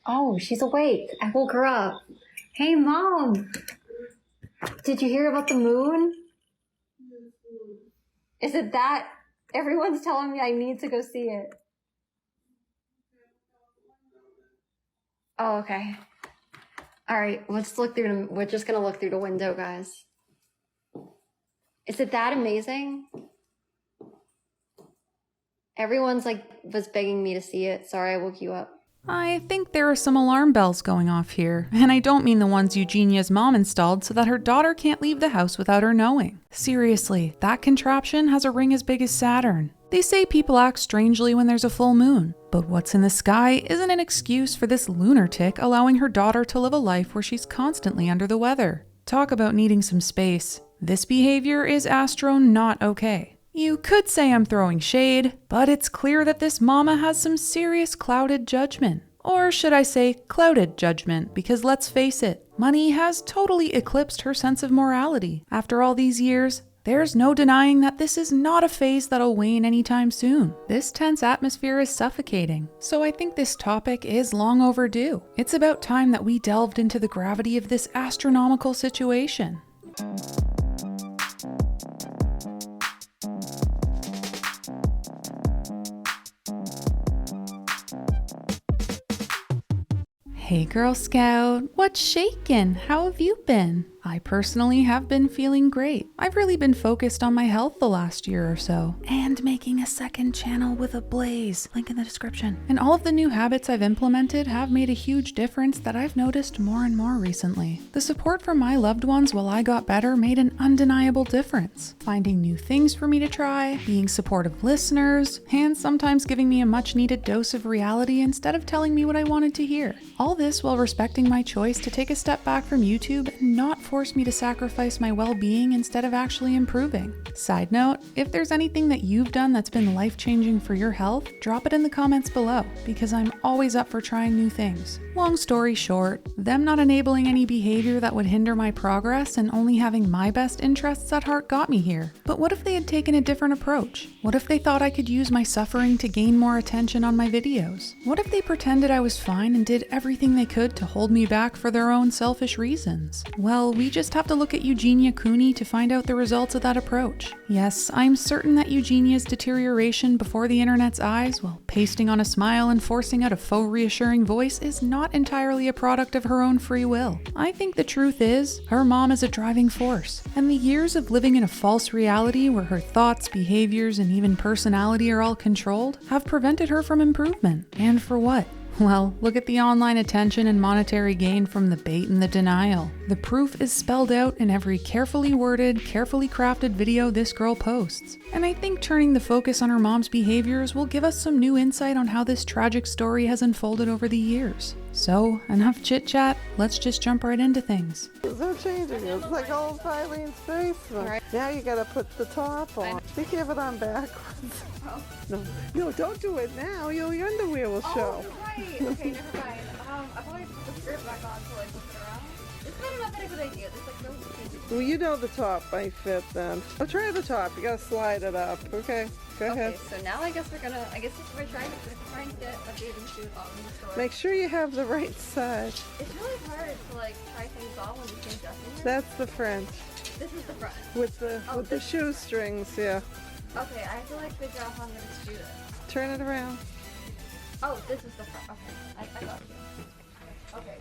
Oh, she's awake. I woke her up. Hey, Mom. Did you hear about the moon? Is it that? Everyone's telling me I need to go see it. Oh, okay. All right, let's look through. We're just gonna look through the window, guys. Is it that amazing? Everyone's was begging me to see it. Sorry, I woke you up. I think there are some alarm bells going off here, and I don't mean the ones Eugenia's mom installed so that her daughter can't leave the house without her knowing. Seriously, that contraption has a ring as big as Saturn. They say people act strangely when there's a full moon, but what's in the sky isn't an excuse for this lunatic allowing her daughter to live a life where she's constantly under the weather. Talk about needing some space. This behavior is astro not okay. You could say I'm throwing shade, but it's clear that this mama has some serious clouded judgment. Or should I say clouded judgment, because let's face it, money has totally eclipsed her sense of morality. After all these years, there's no denying that this is not a phase that'll wane anytime soon. This tense atmosphere is suffocating, so I think this topic is long overdue. It's about time that we delved into the gravity of this astronomical situation. Hey Girl Scout, what's shakin'? How have you been? I personally have been feeling great. I've really been focused on my health the last year or so, and making a second channel with a blaze, link in the description. And all of the new habits I've implemented have made a huge difference that I've noticed more and more recently. The support from my loved ones while I got better made an undeniable difference. Finding new things for me to try, being supportive listeners, and sometimes giving me a much needed dose of reality instead of telling me what I wanted to hear. All this while respecting my choice to take a step back from YouTube and not force me to sacrifice my well-being instead of actually improving. Side note, if there's anything that you've done that's been life-changing for your health, drop it in the comments below, because I'm always up for trying new things. Long story short, them not enabling any behavior that would hinder my progress and only having my best interests at heart got me here. But what if they had taken a different approach? What if they thought I could use my suffering to gain more attention on my videos? What if they pretended I was fine and did everything they could to hold me back for their own selfish reasons? Well, we just have to look at Eugenia Cooney to find out the results of that approach. Yes, I'm certain that Eugenia's deterioration before the internet's eyes, while pasting on a smile and forcing out a faux reassuring voice, is not entirely a product of her own free will. I think the truth is, her mom is a driving force, and the years of living in a false reality where her thoughts, behaviors, and even personality are all controlled have prevented her from improvement. And for what? Well, look at the online attention and monetary gain from the bait and the denial. The proof is spelled out in every carefully worded, carefully crafted video this girl posts. And I think turning the focus on her mom's behaviors will give us some new insight on how this tragic story has unfolded over the years. So, enough chit-chat, let's just jump right into things. There's no changing it. It's like old Eileen's basement. Right. Now you gotta put the top on. You have it on backwards. Oh. No, don't do it now. Your underwear will show. Oh, right. Okay, never mind. I probably put the skirt back on so I flip it around. It's probably not that a good idea. There's no changing. Well, you know the top might fit then. I'll try the top. You gotta slide it up. Okay, go ahead. Okay, so now I guess we're trying to get a bathing suit on in the store. Make sure you have the right side. It's really hard to try things on when you change dressing rooms. That's the front. This is the front. With the shoestrings, yeah. Okay, I have to figure out how I'm gonna do this. Turn it around. Oh, this is the front. Okay, I got you. Okay.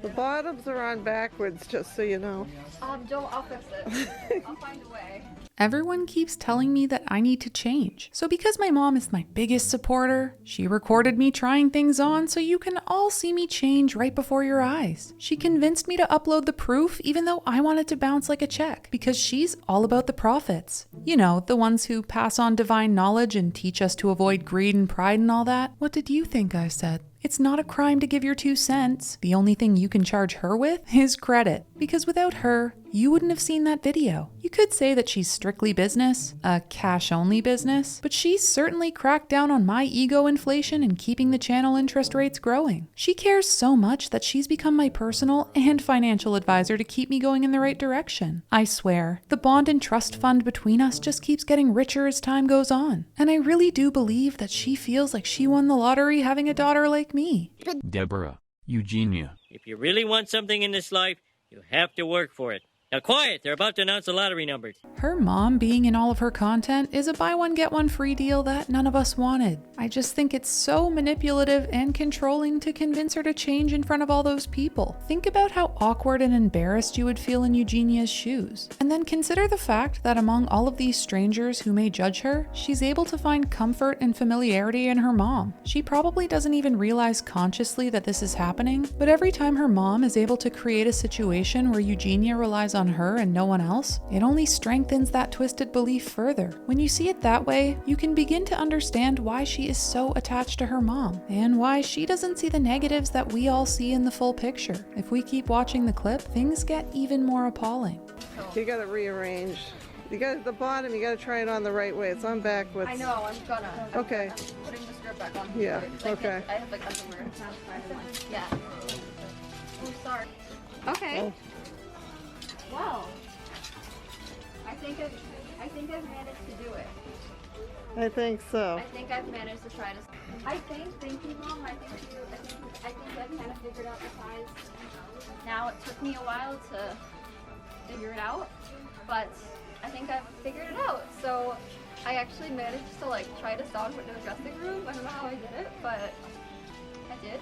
The bottoms are on backwards, just so you know. I'll fix it. I'll find a way. Everyone keeps telling me that I need to change. So because my mom is my biggest supporter, she recorded me trying things on so you can all see me change right before your eyes. She convinced me to upload the proof even though I wanted to bounce like a check, because she's all about the prophets. You know, the ones who pass on divine knowledge and teach us to avoid greed and pride and all that. What did you think I said? It's not a crime to give your 2 cents. The only thing you can charge her with is credit, because without her, you wouldn't have seen that video. You could say that she's strictly business, a cash-only business, but she's certainly cracked down on my ego inflation and keeping the channel interest rates growing. She cares so much that she's become my personal and financial advisor to keep me going in the right direction. I swear, the bond and trust fund between us just keeps getting richer as time goes on. And I really do believe that she feels like she won the lottery having a daughter like me. Deborah, Eugenia. If you really want something in this life, you have to work for it. Now quiet, they're about to announce the lottery numbers. Her mom being in all of her content is a buy one get one free deal that none of us wanted. I just think it's so manipulative and controlling to convince her to change in front of all those people. Think about how awkward and embarrassed you would feel in Eugenia's shoes. And then consider the fact that among all of these strangers who may judge her, she's able to find comfort and familiarity in her mom. She probably doesn't even realize consciously that this is happening, but every time her mom is able to create a situation where Eugenia relies on her and no one else, it only strengthens that twisted belief further. When you see it that way, you can begin to understand why she is so attached to her mom, and why she doesn't see the negatives that we all see in the full picture. If we keep watching the clip, things get even more appalling. You gotta rearrange. You got at the bottom, you gotta try it on the right way. It's on backwards. I know, I'm gonna. Okay. I'm putting the skirt back on. Yeah, Because I okay. can't- I have like underwear. Yeah. Oh, sorry. Okay. Wow. I think I've managed to do it. I think so. I think I've managed to try to. Thank you, Mom. I think I've kind of figured out the size. Now it took me a while to figure it out, but I think I've figured it out. So I actually managed to like try this on with no dressing room. I don't know how I did it, but I did.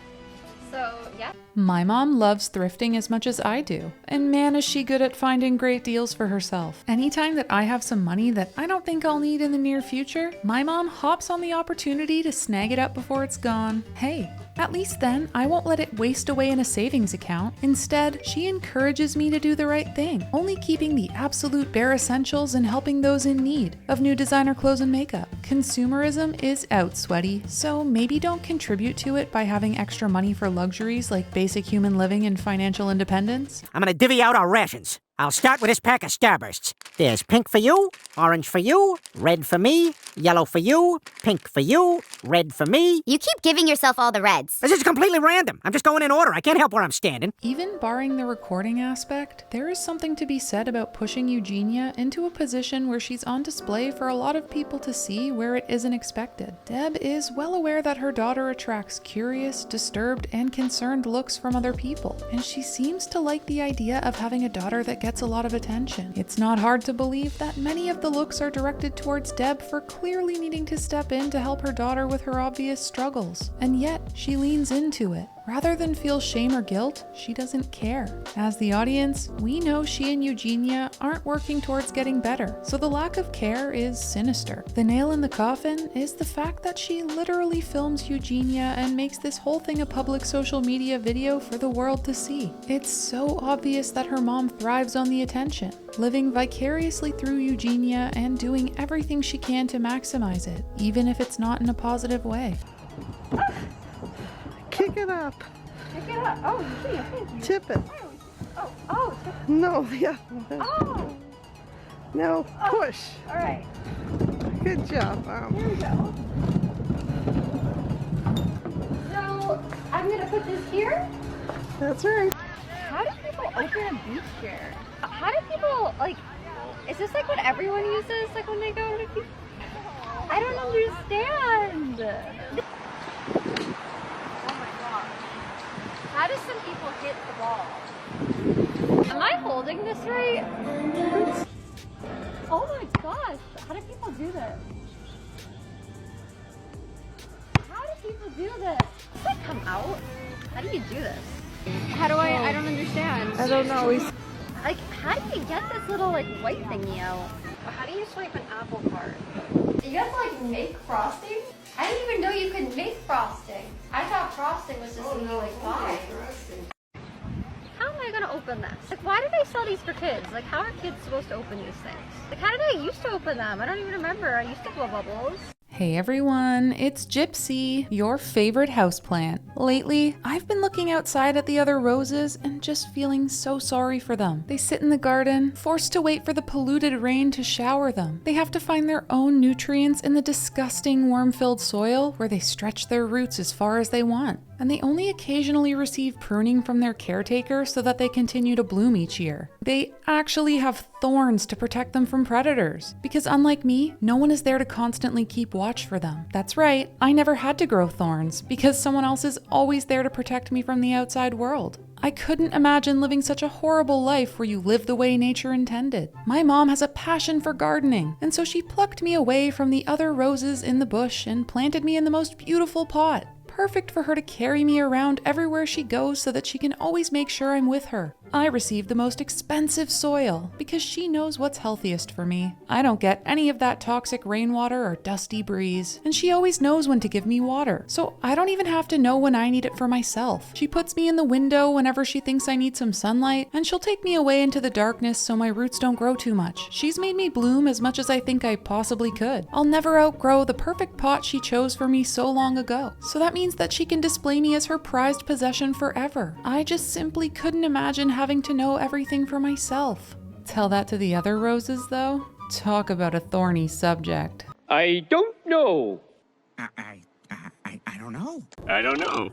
So yeah. My mom loves thrifting as much as I do, and man is she good at finding great deals for herself. Anytime that I have some money that I don't think I'll need in the near future, my mom hops on the opportunity to snag it up before it's gone. Hey, at least then I won't let it waste away in a savings account. Instead, she encourages me to do the right thing, only keeping the absolute bare essentials and helping those in need of new designer clothes and makeup. Consumerism is out, sweaty, so maybe don't contribute to it by having extra money for luxuries like basic human living and financial independence. I'm gonna divvy out our rations. I'll start with this pack of Starbursts. There's pink for you, orange for you, red for me, yellow for you, pink for you, red for me. You keep giving yourself all the reds. This is completely random. I'm just going in order. I can't help where I'm standing. Even barring the recording aspect, there is something to be said about pushing Eugenia into a position where she's on display for a lot of people to see where it isn't expected. Deb is well aware that her daughter attracts curious, disturbed, and concerned looks from other people, and she seems to like the idea of having a daughter that gets a lot of attention. It's not hard to believe that many of the looks are directed towards Deb for clearly needing to step in to help her daughter with her obvious struggles, and yet she leans into it. Rather than feel shame or guilt, she doesn't care. As the audience, we know she and Eugenia aren't working towards getting better, so the lack of care is sinister. The nail in the coffin is the fact that she literally films Eugenia and makes this whole thing a public social media video for the world to see. It's so obvious that her mom thrives on the attention, living vicariously through Eugenia and doing everything she can to maximize it, even if it's not in a positive way. Kick it up. Pick it up. Oh, thank you. Tip it. Oh, No, yeah. oh. No, push. All right. Good job, Here we go. So I'm gonna put this here. That's right. How do people open a beach chair? How do people like? Is this like what everyone uses like when they go to beach? I don't understand. Oh my god. How do some people hit the ball? Am I holding this right? Oh my gosh. How do people do this? How do people do this? Does it come out? How do you do this? How do I don't understand. I don't know. Like, how do you get this little, like, white thingy out? How do you swipe an apple cart? You have to like make frosting? I didn't even know you could make frosting. I thought frosting was just something you like buy. How am I gonna open this? Like, why do they sell these for kids? Like, how are kids supposed to open these things? Like, how did I used to open them? I don't even remember. I used to blow bubbles. Hey everyone, it's Gypsy, your favorite houseplant. Lately, I've been looking outside at the other roses and just feeling so sorry for them. They sit in the garden, forced to wait for the polluted rain to shower them. They have to find their own nutrients in the disgusting worm-filled soil where they stretch their roots as far as they want. And they only occasionally receive pruning from their caretaker so that they continue to bloom each year. They actually have thorns to protect them from predators. Because unlike me, no one is there to constantly keep watch for them. That's right, I never had to grow thorns because someone else is always there to protect me from the outside world. I couldn't imagine living such a horrible life where you live the way nature intended. My mom has a passion for gardening, and so she plucked me away from the other roses in the bush and planted me in the most beautiful pot. Perfect for her to carry me around everywhere she goes so that she can always make sure I'm with her. I receive the most expensive soil because she knows what's healthiest for me. I don't get any of that toxic rainwater or dusty breeze, and she always knows when to give me water, so I don't even have to know when I need it for myself. She puts me in the window whenever she thinks I need some sunlight, and she'll take me away into the darkness so my roots don't grow too much. She's made me bloom as much as I think I possibly could. I'll never outgrow the perfect pot she chose for me so long ago, so that means that she can display me as her prized possession forever. I just simply couldn't imagine having to know everything for myself. Tell that to the other roses, though? Talk about a thorny subject. I don't know. I don't know. I don't know.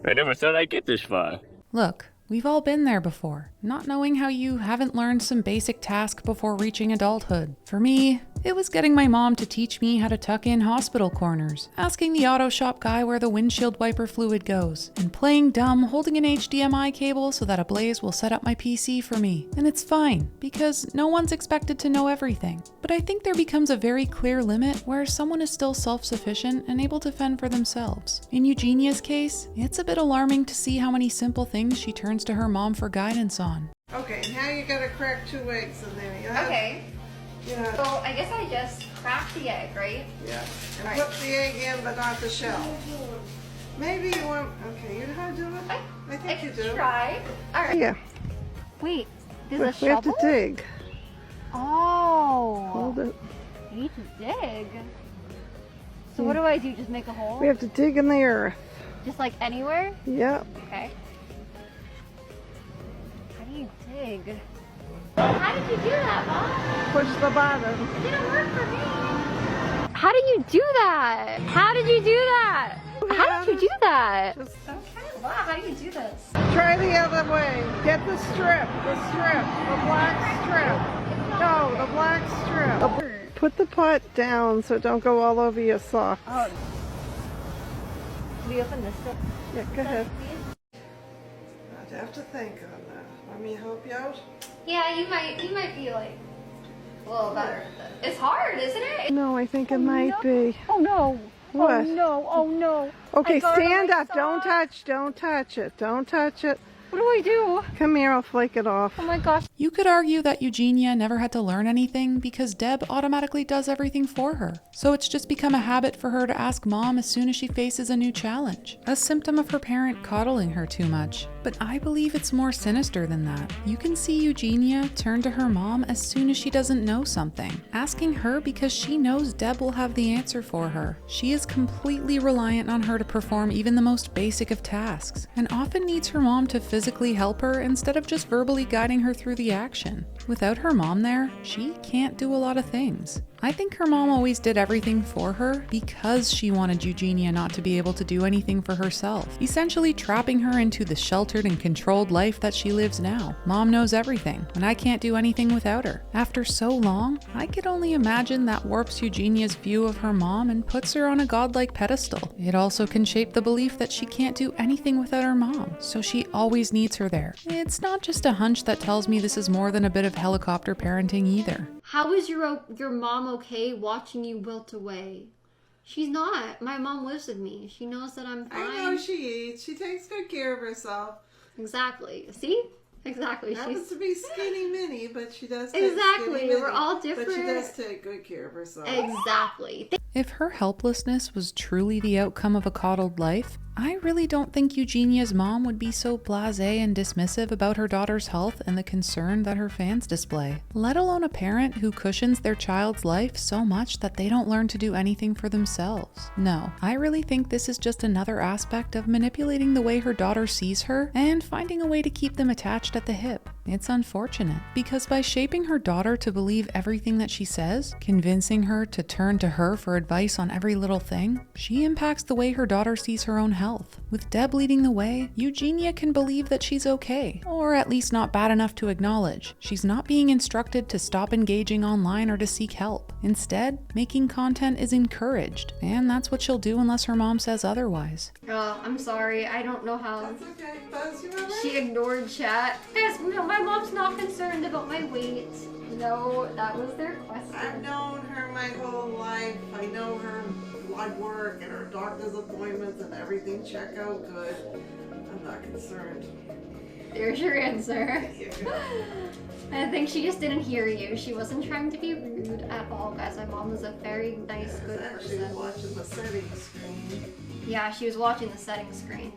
I never thought I'd get this far. Look, we've all been there before, not knowing how you haven't learned some basic task before reaching adulthood. For me, it was getting my mom to teach me how to tuck in hospital corners, asking the auto shop guy where the windshield wiper fluid goes, and playing dumb holding an HDMI cable so that a Blaze will set up my PC for me. And it's fine, because no one's expected to know everything. But I think there becomes a very clear limit where someone is still self-sufficient and able to fend for themselves. In Eugenia's case, it's a bit alarming to see how many simple things she turns to her mom for guidance on. Okay, now you gotta crack 2 eggs in there. You have, Okay. Yeah. So I guess I just cracked the egg, right? Yeah. And Right. put the egg in, but not the shell. Maybe you want. Okay, you know how to do it? I think you do. Try. All right. Yeah. Wait, there's We a have shovel? to dig. Oh. Hold it. I need to dig. So what do I do? Just make a hole? We have to dig in the earth. Just like anywhere? Yep. Okay. How do you dig? How did you do that, Mom? Push the bottom. It didn't work for me. How did you do that? How did you do that? How did you do that? Just Okay, wow, how do you do this? try the other way. Get the strip. The black strip. No, the black strip. Put the pot down so it don't go all over your socks. Oh. Can we open this door? Yeah, go ahead. Please? I'd have to think on that. Want me to help you out? Yeah, you might be like a little better. It's hard, isn't it? No, I think it might be. Oh no. What? Oh no, oh no. Okay, I got it on stand my up. Don't touch it. Don't touch it. What do I do? Come here, I'll flake it off. Oh my gosh. You could argue that Eugenia never had to learn anything because Deb automatically does everything for her. So it's just become a habit for her to ask mom as soon as she faces a new challenge, a symptom of her parent coddling her too much. But I believe it's more sinister than that. You can see Eugenia turn to her mom as soon as she doesn't know something, asking her because she knows Deb will have the answer for her. She is completely reliant on her to perform even the most basic of tasks, and often needs her mom to physically help her instead of just verbally guiding her through the action. Without her mom there, she can't do a lot of things. I think her mom always did everything for her because she wanted Eugenia not to be able to do anything for herself, essentially trapping her into the sheltered and controlled life that she lives now. Mom knows everything, and I can't do anything without her. After so long, I could only imagine that warps Eugenia's view of her mom and puts her on a godlike pedestal. It also can shape the belief that she can't do anything without her mom, so she always needs her there. It's not just a hunch that tells me this is more than a bit of helicopter parenting either. How is your mom okay watching you wilt away? She's not. My mom lives with me. She knows that I'm fine. I know she eats. She takes good care of herself. Exactly. See? Exactly. Happens to be skinny mini, but she does take Exactly. skinny mini. We're all But she different. does take good care of herself. Exactly. If her helplessness was truly the outcome of a coddled life, I really don't think Eugenia's mom would be so blasé and dismissive about her daughter's health and the concern that her fans display, let alone a parent who cushions their child's life so much that they don't learn to do anything for themselves. No, I really think this is just another aspect of manipulating the way her daughter sees her and finding a way to keep them attached at the hip. It's unfortunate, because by shaping her daughter to believe everything that she says, convincing her to turn to her for advice on every little thing, she impacts the way her daughter sees her own health. With Deb leading the way, Eugenia can believe that she's okay, or at least not bad enough to acknowledge. She's not being instructed to stop engaging online or to seek help. Instead, making content is encouraged, and that's what she'll do unless her mom says otherwise. Oh, I'm sorry. I don't know how That's okay, Buzz, you alright? she ignored chat. Guys, no, my mom's not concerned about my weight. No, that was their I've question. known her my whole life. I know her blood work and her doctor's appointments and everything check out good. I'm not concerned. There's your answer. There you go. I think she just didn't hear you. She wasn't trying to be rude at all, guys. My mom is a very nice, I was good actually person. watching the settings screen. Yeah, she was watching the settings screen.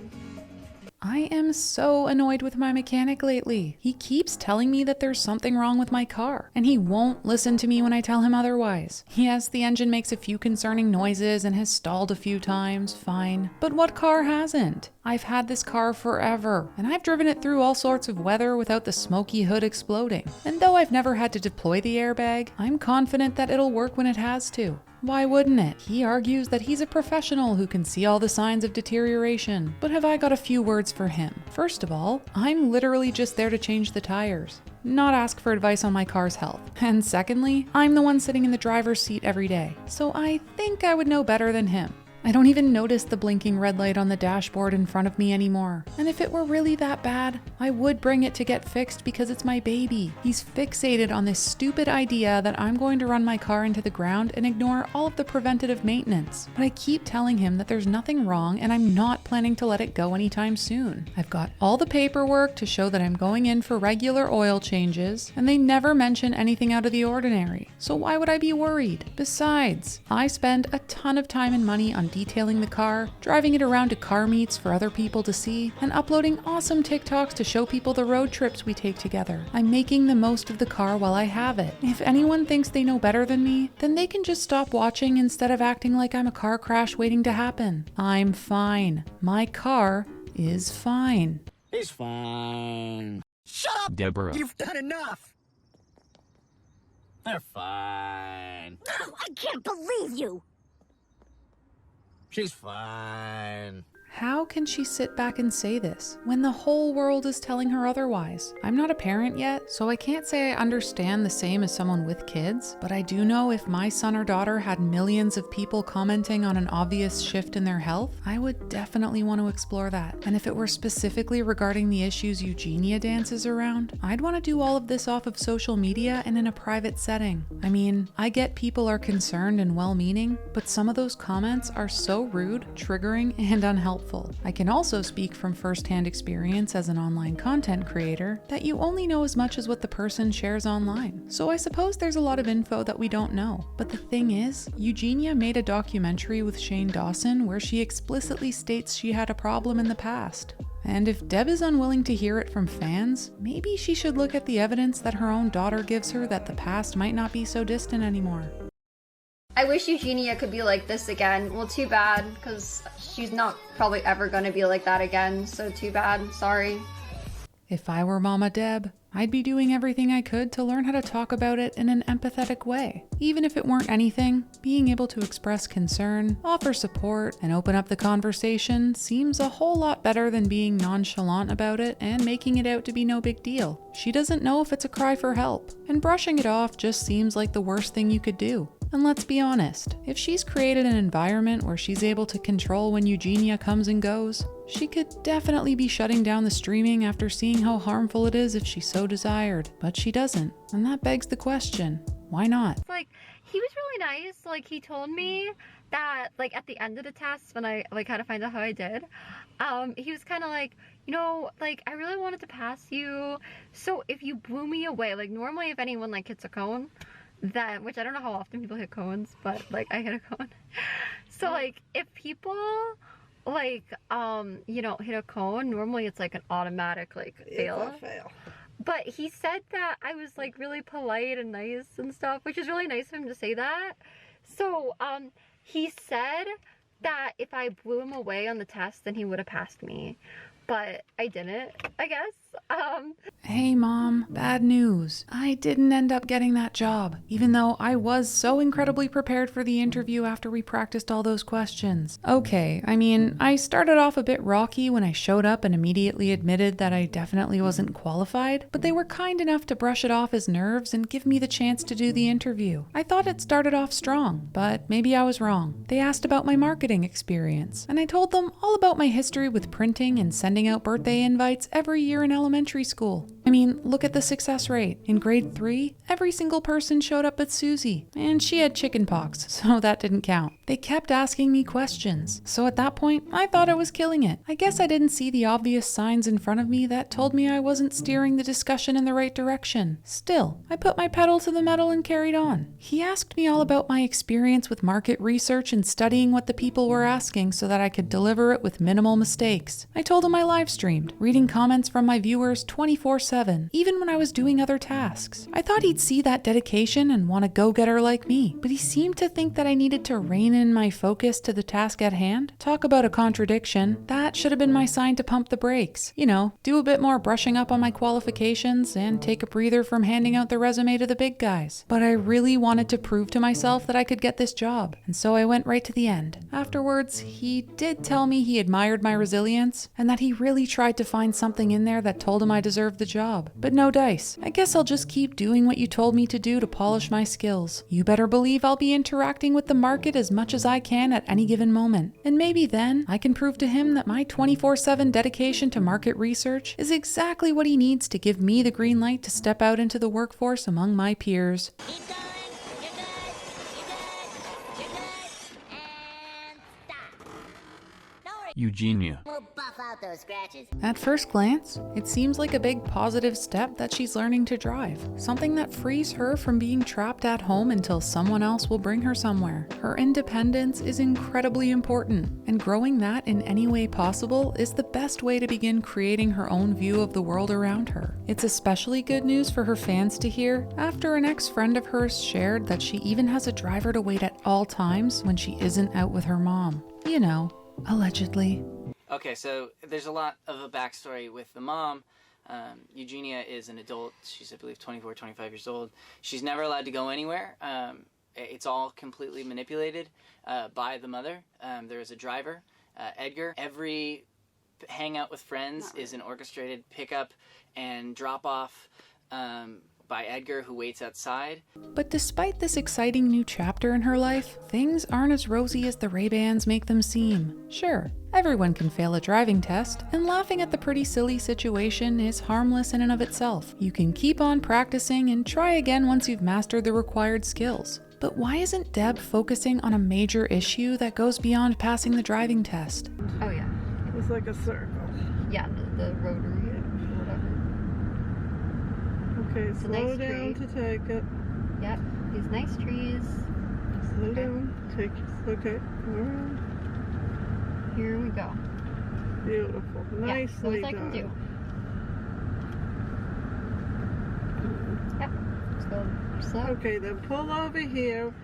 I am so annoyed with my mechanic lately. He keeps telling me that there's something wrong with my car, and he won't listen to me when I tell him otherwise. Yes, the engine makes a few concerning noises and has stalled a few times, fine. But what car hasn't? I've had this car forever, and I've driven it through all sorts of weather without the smoky hood exploding. And though I've never had to deploy the airbag, I'm confident that it'll work when it has to. Why wouldn't it? He argues that he's a professional who can see all the signs of deterioration. But have I got a few words for him? First of all, I'm literally just there to change the tires, not ask for advice on my car's health. And secondly, I'm the one sitting in the driver's seat every day, so I think I would know better than him. I don't even notice the blinking red light on the dashboard in front of me anymore. And if it were really that bad, I would bring it to get fixed because it's my baby. He's fixated on this stupid idea that I'm going to run my car into the ground and ignore all of the preventative maintenance. But I keep telling him that there's nothing wrong and I'm not planning to let it go anytime soon. I've got all the paperwork to show that I'm going in for regular oil changes, and they never mention anything out of the ordinary. So why would I be worried? Besides, I spend a ton of time and money on detailing the car, driving it around to car meets for other people to see, and uploading awesome TikToks to show people the road trips we take together. I'm making the most of the car while I have it. If anyone thinks they know better than me, then they can just stop watching instead of acting like I'm a car crash waiting to happen. I'm fine. My car is fine. He's fine. Shut up! Deborah. You've done enough! They're fine. I can't believe you! She's fine. How can she sit back and say this when the whole world is telling her otherwise? I'm not a parent yet, so I can't say I understand the same as someone with kids, but I do know if my son or daughter had millions of people commenting on an obvious shift in their health, I would definitely want to explore that. And if it were specifically regarding the issues Eugenia dances around, I'd want to do all of this off of social media and in a private setting. I mean, I get people are concerned and well-meaning, but some of those comments are so rude, triggering, and unhelpful. I can also speak from first-hand experience as an online content creator that you only know as much as what the person shares online. So I suppose there's a lot of info that we don't know. But the thing is, Eugenia made a documentary with Shane Dawson where she explicitly states she had a problem in the past. And if Deb is unwilling to hear it from fans, maybe she should look at the evidence that her own daughter gives her that the past might not be so distant anymore. I wish Eugenia could be like this again. Well, too bad, because she's not probably ever going to be like that again, so too bad. Sorry. If I were Mama Deb, I'd be doing everything I could to learn how to talk about it in an empathetic way. Even if it weren't anything, being able to express concern, offer support, and open up the conversation seems a whole lot better than being nonchalant about it and making it out to be no big deal. She doesn't know if it's a cry for help, and brushing it off just seems like the worst thing you could do. And let's be honest, if she's created an environment where she's able to control when Eugenia comes and goes, she could definitely be shutting down the streaming after seeing how harmful it is if she so desired. But she doesn't, and that begs the question, why not? Like, he was really nice. Like, he told me that, like, at the end of the test, when I, like, had to find out how I did, he was kind of like, you know, like, I really wanted to pass you, so if you blew me away, like, normally if anyone, like, hits a cone, that, which I don't know how often people hit cones, but like I hit a cone. So like if people like, hit a cone. Normally it's like an automatic, like, fail. It's a fail. But he said that I was, like, really polite and nice and stuff, which is really nice of him to say that. So, he said that if I blew him away on the test, then he would have passed me. But I didn't, I guess. Hey Mom, bad news. I didn't end up getting that job, even though I was so incredibly prepared for the interview after we practiced all those questions. Okay, I mean, I started off a bit rocky when I showed up and immediately admitted that I definitely wasn't qualified, but they were kind enough to brush it off as nerves and give me the chance to do the interview. I thought it started off strong, but maybe I was wrong. They asked about my marketing experience, and I told them all about my history with printing and sending out birthday invites every year in elementary school. I mean, look at the success rate. In grade 3, every single person showed up but Susie, and she had chickenpox, so that didn't count. They kept asking me questions, so at that point, I thought I was killing it. I guess I didn't see the obvious signs in front of me that told me I wasn't steering the discussion in the right direction. Still, I put my pedal to the metal and carried on. He asked me all about my experience with market research and studying what the people were asking so that I could deliver it with minimal mistakes. I told him I live streamed, reading comments from my viewers 24/7, even when I was doing other tasks. I thought he'd see that dedication and want a go-getter like me, but he seemed to think that I needed to rein in my focus to the task at hand. Talk about a contradiction. That should have been my sign to pump the brakes. You know, do a bit more brushing up on my qualifications and take a breather from handing out the resume to the big guys. But I really wanted to prove to myself that I could get this job, and so I went right to the end. Afterwards, he did tell me he admired my resilience and that he really tried to find something in there that told him I deserved the job. But no dice. I guess I'll just keep doing what you told me to do to polish my skills. You better believe I'll be interacting with the market as much as I can at any given moment. And maybe then I can prove to him that my 24/7 dedication to market research is exactly what he needs to give me the green light to step out into the workforce among my peers. Keep going. You're good. You're good. You're good. And stop. Don't worry. Eugenia. We'll buff out those scratches. At first glance, it seems like a big positive step that she's learning to drive, something that frees her from being trapped at home until someone else will bring her somewhere. Her independence is incredibly important, and growing that in any way possible is the best way to begin creating her own view of the world around her. It's especially good news for her fans to hear after an ex-friend of hers shared that she even has a driver to wait at all times when she isn't out with her mom. You know, allegedly. Okay, so there's a lot of a backstory with the mom. Eugenia is an adult. She's, I believe, 24, 25 years old. She's never allowed to go anywhere. It's all completely manipulated by the mother. There is a driver, Edgar. Every hangout with friends is an orchestrated pickup and drop-off by Edgar, who waits outside. But despite this exciting new chapter in her life, things aren't as rosy as the Ray-Bans make them seem. Sure, everyone can fail a driving test, and laughing at the pretty silly situation is harmless in and of itself. You can keep on practicing and try again once you've mastered the required skills. But why isn't Deb focusing on a major issue that goes beyond passing the driving test? Oh yeah. It's like a circle. Yeah, the rotary or whatever. Okay, It's a slow nice down tree. to take it. Yep, these nice trees. Slow Okay. down. Take it. Okay. Go around. Here we go. Beautiful. Yeah, Nicely those I can done. do. Yep, let's go slow. Okay, then pull over here.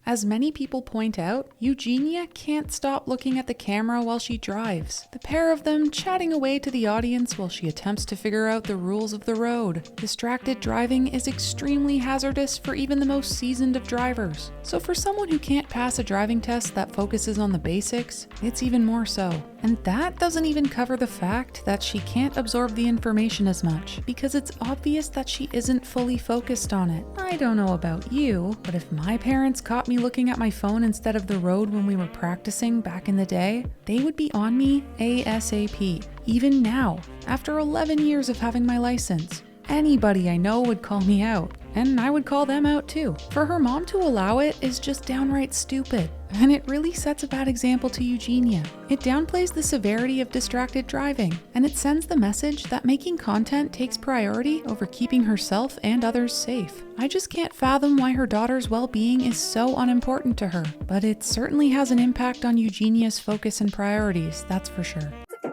As many people point out, Eugenia can't stop looking at the camera while she drives, the pair of them chatting away to the audience while she attempts to figure out the rules of the road. Distracted driving is extremely hazardous for even the most seasoned of drivers. So for someone who can't pass a driving test that focuses on the basics, it's even more so. And that doesn't even cover the fact that she can't absorb the information as much, because it's obvious that she isn't fully focused on it. I don't know about you, but if my parents caught me looking at my phone instead of the road when we were practicing back in the day, they would be on me ASAP. Even now, after 11 years of having my license, anybody I know would call me out. And I would call them out too. For her mom to allow it is just downright stupid. and it really sets a bad example to Eugenia. It downplays the severity of distracted driving, and it sends the message that making content takes priority over keeping herself and others safe. I just can't fathom why her daughter's well-being is so unimportant to her, but it certainly has an impact on Eugenia's focus and priorities, that's for sure. Like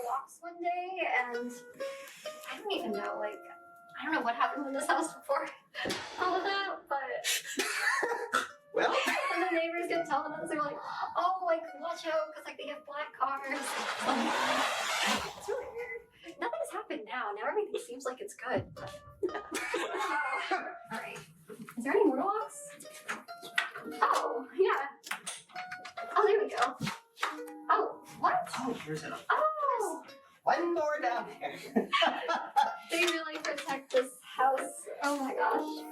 walks one day, and I don't even know. Like, I don't know what happened in this house before all of that, but Well, and the neighbors kept telling us, they're like, "Oh, like watch out, because like they have black cars." It's really weird. Nothing's happened now. Now everything seems like it's good. All right. Is there any more locks? Oh, yeah. Oh, there we go. Oh, what? oh, here's an Oh, one more down there. they really protect this house. Oh my gosh.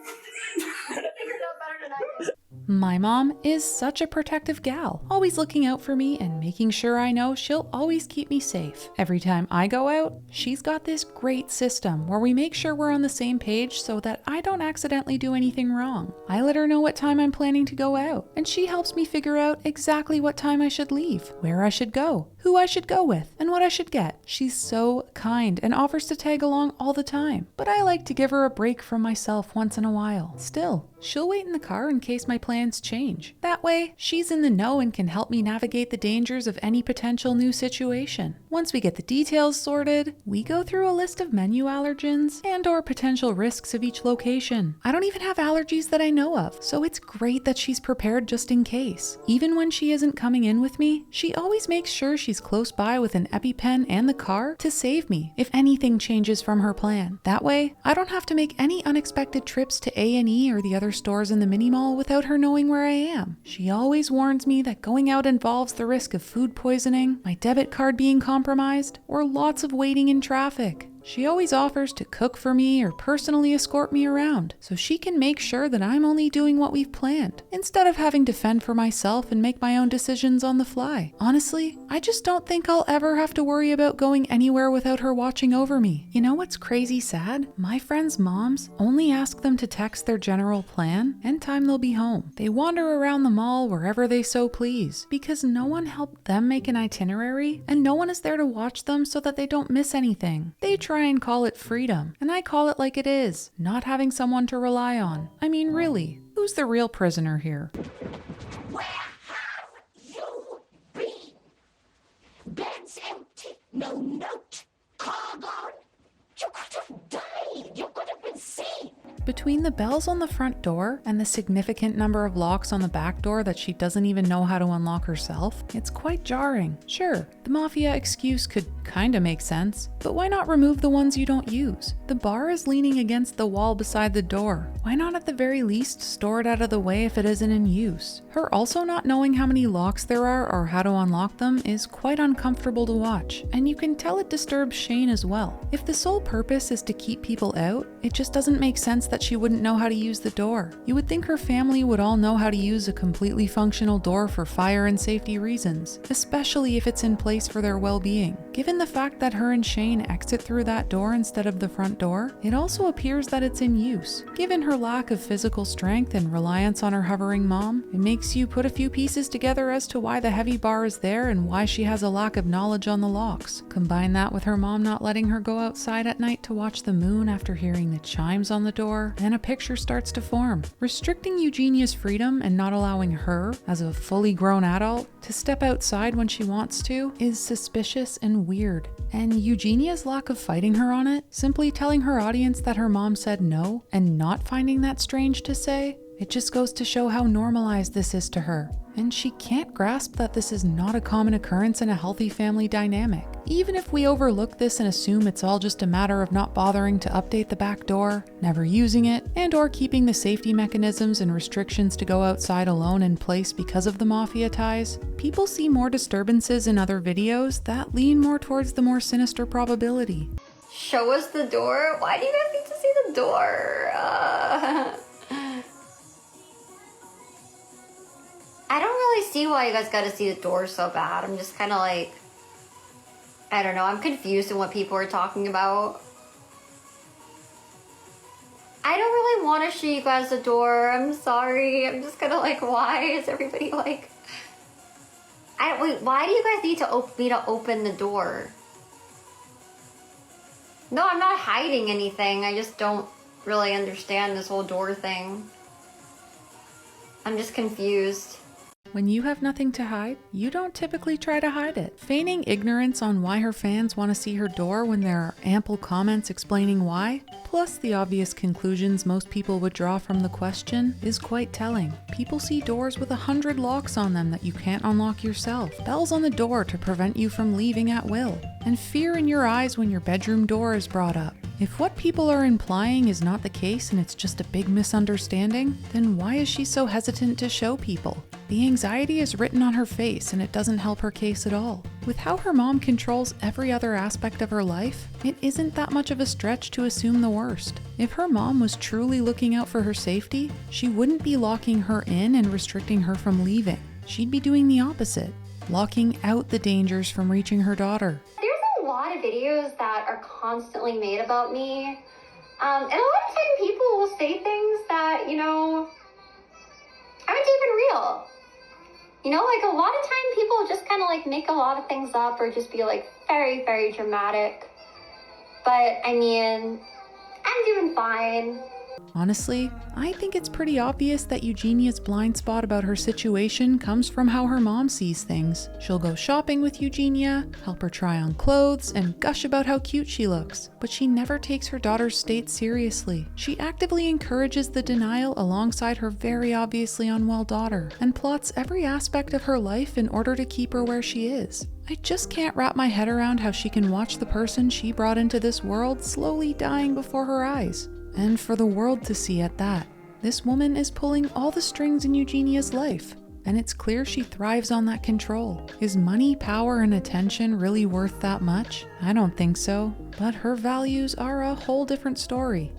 They figured it out better than I did. My mom is such a protective gal, always looking out for me and making sure I know she'll always keep me safe. Every time I go out, she's got this great system where we make sure we're on the same page so that I don't accidentally do anything wrong. I let her know what time I'm planning to go out, and she helps me figure out exactly what time I should leave, where I should go, who I should go with, and what I should get. She's so kind and offers to tag along all the time, but I like to give her a break from myself once in a while. Still, she'll wait in the car in case my plans change. That way, she's in the know and can help me navigate the dangers of any potential new situation. Once we get the details sorted, we go through a list of menu allergens and/or potential risks of each location. I don't even have allergies that I know of, so it's great that she's prepared just in case. Even when she isn't coming in with me, she always makes sure she's close by with an EpiPen and the car to save me if anything changes from her plan. That way, I don't have to make any unexpected trips to A&E or the other stores in the mini mall without her knowing where I am. She always warns me that going out involves the risk of food poisoning, my debit card being compromised, or lots of waiting in traffic. She always offers to cook for me or personally escort me around, so she can make sure that I'm only doing what we've planned, instead of having to fend for myself and make my own decisions on the fly. Honestly, I just don't think I'll ever have to worry about going anywhere without her watching over me. You know what's crazy sad? My friends' moms only ask them to text their general plan and time they'll be home. They wander around the mall wherever they so please, because no one helped them make an itinerary, and no one is there to watch them so that they don't miss anything. They try and call it freedom, and I call it like it is, not having someone to rely on. I mean, really, who's the real prisoner here? Where have you been? Bed's empty, no note, car gone. You could have died. You could have been seen. Between the bells on the front door and the significant number of locks on the back door that she doesn't even know how to unlock herself, it's quite jarring. Sure, the mafia excuse could kinda make sense, but why not remove the ones you don't use? The bar is leaning against the wall beside the door. Why not at the very least store it out of the way if it isn't in use? Her also not knowing how many locks there are or how to unlock them is quite uncomfortable to watch, and you can tell it disturbs Shane as well. If the sole purpose is to keep people out, it just doesn't make sense that she wouldn't know how to use the door. You would think her family would all know how to use a completely functional door for fire and safety reasons, especially if it's in place for their well-being. Given the fact that her and Shane exit through that door instead of the front door, it also appears that it's in use. Given her lack of physical strength and reliance on her hovering mom, it makes you put a few pieces together as to why the heavy bar is there and why she has a lack of knowledge on the locks. Combine that with her mom not letting her go outside at night to watch the moon after hearing the chimes on the door, and a picture starts to form. Restricting Eugenia's freedom and not allowing her, as a fully grown adult, to step outside when she wants to is suspicious and weird. And Eugenia's lack of fighting her on it, simply telling her audience that her mom said no and not finding that strange to say, it just goes to show how normalized this is to her. And she can't grasp that this is not a common occurrence in a healthy family dynamic. Even if we overlook this and assume it's all just a matter of not bothering to update the back door, never using it, and or keeping the safety mechanisms and restrictions to go outside alone in place because of the mafia ties, people see more disturbances in other videos that lean more towards the more sinister probability. Show us the door? Why do you guys need to see the door? I don't really see why you guys gotta see the door so bad. I'm just kind of like, I don't know. I'm confused in what people are talking about. I don't really want to show you guys the door. I'm sorry. I'm just gonna like, why is everybody like... wait, why do you guys need to open the door? No, I'm not hiding anything. I just don't really understand this whole door thing. I'm just confused. When you have nothing to hide, you don't typically try to hide it. Feigning ignorance on why her fans want to see her door when there are ample comments explaining why, plus the obvious conclusions most people would draw from the question, is quite telling. People see doors with 100 locks on them that you can't unlock yourself, bells on the door to prevent you from leaving at will, and fear in your eyes when your bedroom door is brought up. If what people are implying is not the case and it's just a big misunderstanding, then why is she so hesitant to show people? The anxiety is written on her face and it doesn't help her case at all. With how her mom controls every other aspect of her life, it isn't that much of a stretch to assume the worst. If her mom was truly looking out for her safety, she wouldn't be locking her in and restricting her from leaving. She'd be doing the opposite, locking out the dangers from reaching her daughter. There's a lot of videos that are constantly made about me. And a lot of times people will say things that, you know, aren't even real. You know, like a lot of time people just kind of like make a lot of things up or just be like very, very dramatic. But I mean, I'm doing fine. Honestly, I think it's pretty obvious that Eugenia's blind spot about her situation comes from how her mom sees things. She'll go shopping with Eugenia, help her try on clothes, and gush about how cute she looks. But she never takes her daughter's state seriously. She actively encourages the denial alongside her very obviously unwell daughter, and plots every aspect of her life in order to keep her where she is. I just can't wrap my head around how she can watch the person she brought into this world slowly dying before her eyes. And for the world to see at that. This woman is pulling all the strings in Eugenia's life, and it's clear she thrives on that control. Is money, power, and attention really worth that much? I don't think so, but her values are a whole different story.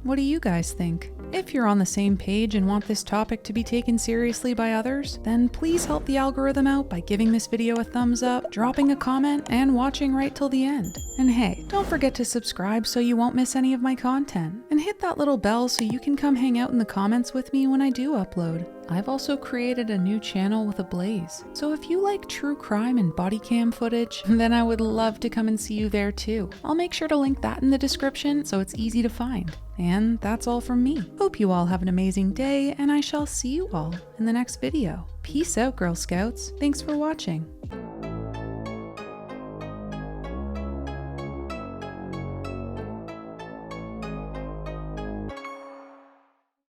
What do you guys think? If you're on the same page and want this topic to be taken seriously by others, then please help the algorithm out by giving this video a thumbs up, dropping a comment, and watching right till the end. And hey, don't forget to subscribe so you won't miss any of my content, and hit that little bell so you can come hang out in the comments with me when I do upload. I've also created a new channel with a Blaze, so if you like true crime and body cam footage, then I would love to come and see you there too. I'll make sure to link that in the description so it's easy to find. And that's all from me. Hope you all have an amazing day, and I shall see you all in the next video. Peace out, Girl Scouts. Thanks for watching.